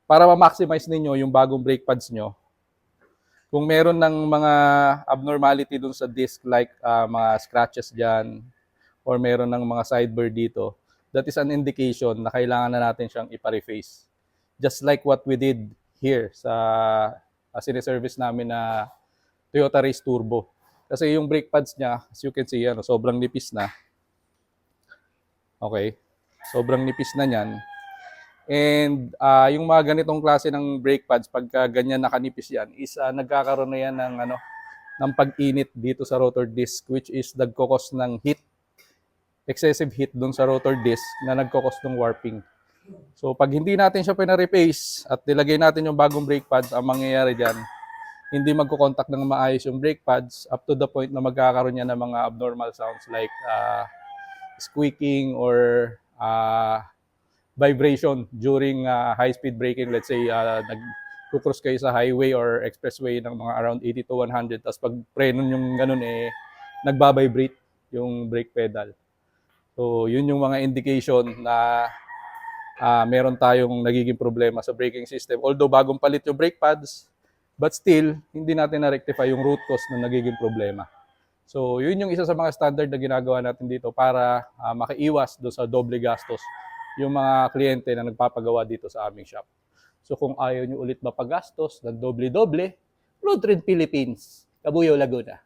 para ma-maximize ninyo yung bagong brake pads nyo, kung meron ng mga abnormality dun sa disc like mga scratches dyan or meron ng mga sideburr dito, that is an indication na kailangan na natin siyang ipa-reface. Just like what we did here sa sine-service namin na Toyota Race Turbo. Kasi yung brake pads niya, as you can see, sobrang nipis na. Okay, sobrang nipis na niyan. And yung mga ganitong klase ng brake pads, pagka ganyan nakanipis yan, is nagkakaroon na yan ng pag-init dito sa rotor disc, which is nagkokos ng heat, excessive heat dun sa rotor disc na nagkokos ng warping. So pag hindi natin siya pina-replace at nilagay natin yung bagong brake pads, ang mangyayari dyan, hindi magko-contact ng maayos yung brake pads up to the point na magkakaroon niya ng mga abnormal sounds like squeaking or vibration during high-speed braking. Let's say nag-cruise kayo sa highway or expressway ng mga around 80 to 100, tapos pag preno yung ganun, nagbabibrate yung brake pedal. So yun yung mga indication na meron tayong nagiging problema sa braking system. Although bagong palit yung brake pads, but still, hindi natin na-rectify yung root cause na nagiging problema. So yun yung isa sa mga standard na ginagawa natin dito para makaiwas do sa doble gastos yung mga kliyente na nagpapagawa dito sa aming shop. So kung ayaw nyo ulit mapagastos ng doble-doble, Road Trend Philippines, Cabuyao, Laguna.